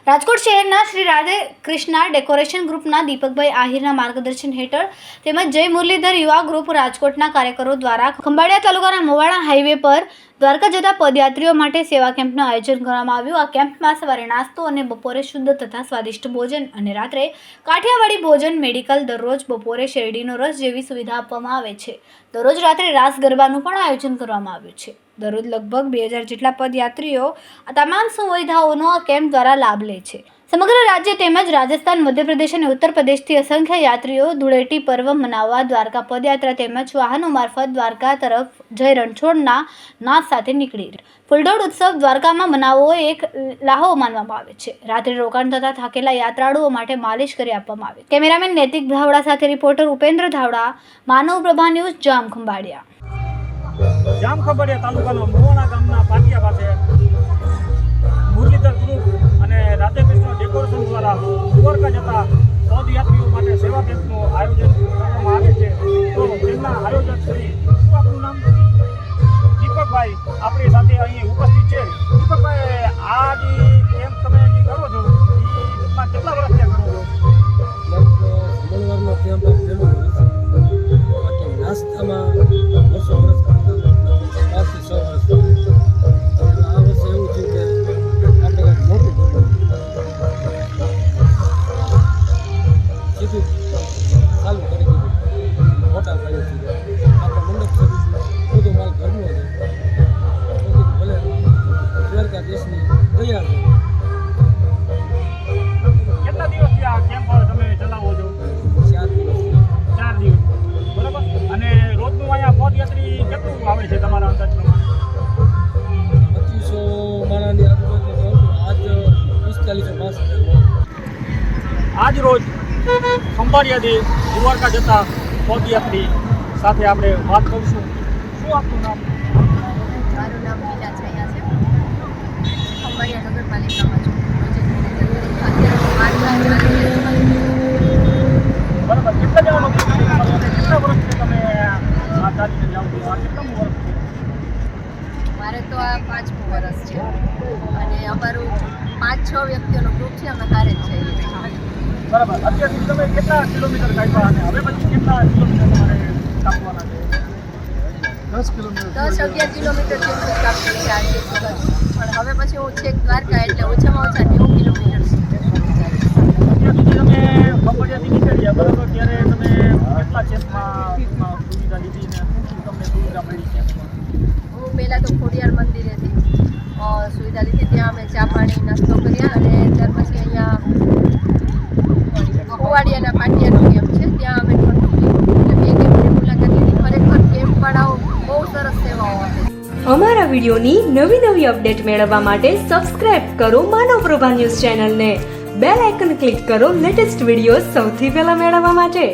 રાજકોટ શહેરના શ્રી રાધે કૃષ્ણા ડેકોરેશન ગ્રુપના દીપકભાઈ આહિરના માર્ગદર્શન હેઠળ તેમજ જય મુરલીધર યુવા ગ્રુપ રાજકોટના કાર્યકરો દ્વારા ખંભાળિયા તાલુકાના મોવાડા હાઈવે પર દ્વારકા જતા પદયાત્રીઓ માટે સેવા કેમ્પનું આયોજન કરવામાં આવ્યું। આ કેમ્પમાં સવારે નાસ્તો અને બપોરે શુદ્ધ તથા સ્વાદિષ્ટ ભોજન અને રાત્રે કાઠિયાવાડી ભોજન, મેડિકલ, દરરોજ બપોરે શેરડીનો રસ જેવી સુવિધા આપવામાં આવે છે। દરરોજ રાત્રે રાસ ગરબાનું પણ આયોજન કરવામાં આવ્યું છે। દરરોજ લગભગ 2000 જેટલા પદયાત્રીઓ આ તમામ સુવિધાઓનો આ કેમ્પ દ્વારા લાભ લે છે। સમગ્ર રાજ્ય તેમજ રાજસ્થાન, મધ્યપ્રદેશ અને ઉત્તર પ્રદેશથી અસંખ્ય યાત્રીઓ ધૂળેટી પર્વ મનાવવા દ્વારકા પદયાત્રા તેમજ વાહનો મારફત દ્વારકા તરફ જઈ રણછોડના નાદ સાથે નીકળી ફૂલડોળ ઉત્સવ દ્વારકામાં મનાવવો એક લાહો માનવામાં આવે છે। રાત્રે રોકાણ થતા થાકેલા યાત્રાળુઓ માટે માલિશ કરી આપવામાં આવે। કેમેરામેન નૈતિક ધાવડા સાથે રિપોર્ટર ઉપેન્દ્ર ધાવડા, માનવ પ્રભા ન્યૂઝ, જામ ખંભાળિયા। તાલુકાના મોવાડા ગામના પાટિયા પાસે મુરલીધર ગ્રુપ અને રાધે કૃષ્ણ ડેકોરેશન દ્વારા દ્વારકા જતા પદયાત્રીઓ માટે સેવા કેમ્પનું આયોજન કરવામાં આવે છે। તો તેમના આયોજક શ્રી શું આપનું નામ? દીપકભાઈ આપણી સાથે અહીં ઉપસ્થિત છે। દીપકભાઈ, આ જે કેમ્પ તમે જે કરો છો એ કેટલા વર્ષથી કરો છો? મંગળવારનો કેમ્પ પહેલો વર્ષ, બાકી નાસ્તામાં વર્ષો વર્ષ કરતા 5 થી 6 વર્ષ આ વર્ષે એવું થયું કે આપણે કંઈક મોટું કર્યું, સીધું ચાલુ કરી દીધું, મોટા કર્યું છે। આપણે મંડપ સર્વિસમાં બધો માલ ઘરનો છે, ભલે દ્વારકા દેશની તૈયાર છે। કેટલા દિવસથી આ કેમ્પ તમે ચલાવો છો? 4 દિવસ। 4 દિવસ, બરાબર। અને રોજનું અહીંયા પદયાત્રી કેટલું આવે છે તમારા અંદાજ પ્રમાણે? 2500 માણાની આજુબાજુ આજ 4562। આજ રોજ ખંભાળિયાથી દ્વારકા જતા પદયાત્રી સાથે આપણે વાત કરીશું। શું આપનું નામ? મારું નામ મીના છૈયા છે। ખંભાળિયા નગરપાલિકામાં છું। બરાબર, કેટલા જણા કેટલા વર્ષથી તમે આ ચાલીને જાઓ છો? આ કેટલામું વર્ષ છે? મારે તો આ 5મું વર્ષ છે અને અમારું 5-6 વ્યક્તિઓનો ગ્રુપ છે, અમે હારે જ જઈએ છીએ। બરાબર, અત્યાર સુધી તમે કેટલા કિલોમીટર કાપ્યા અને હવે પછી કેટલા કિલોમીટર તમારે કાપવાના છે? 10 કિલોમીટર 10-11 કિલોમીટર જેટલું જ કાપવું છે આજે સુધી, પણ હવે પછી હું છેક દ્વારકા એટલે ઓછામાં ઓછા 90 કિલોમીટર સુધી અત્યાર સુધી તમે ખંભાળિયાથી નીકળ્યા, બરાબર, ત્યારે તમે કેટલા કેમ્પમાં સુવિધા લીધી ને શું તમને સુવિધા મળી કેમ્પમાં? હું પહેલાં તો ખોડિયાર મંદિરેથી સુવિધા લીધી, ત્યાં અમે ચા પાણી નાસ્તો કર્યા અને ત્યાર પછી અહીંયા મોવાડિયાના પાટિયાનો કેમ્પ છે, ત્યાં અમે ઠંડુ પીધું એટલે 2 કેમ્પની મુલાકાત લીધી। ખરેખર કેમ્પવાળાઓ બહુ સરસ સેવાઓ આપે છે। અમારા વિડીયોની નવી અપડેટ મેળવવા માટે સબસ્ક્રાઇબ કરો માનવ પ્રભા ન્યૂઝ ચેનલને, બેલ આઇકન ક્લિક કરો લેટેસ્ટ વિડીયો સૌથી પહેલા મેળવવા માટે।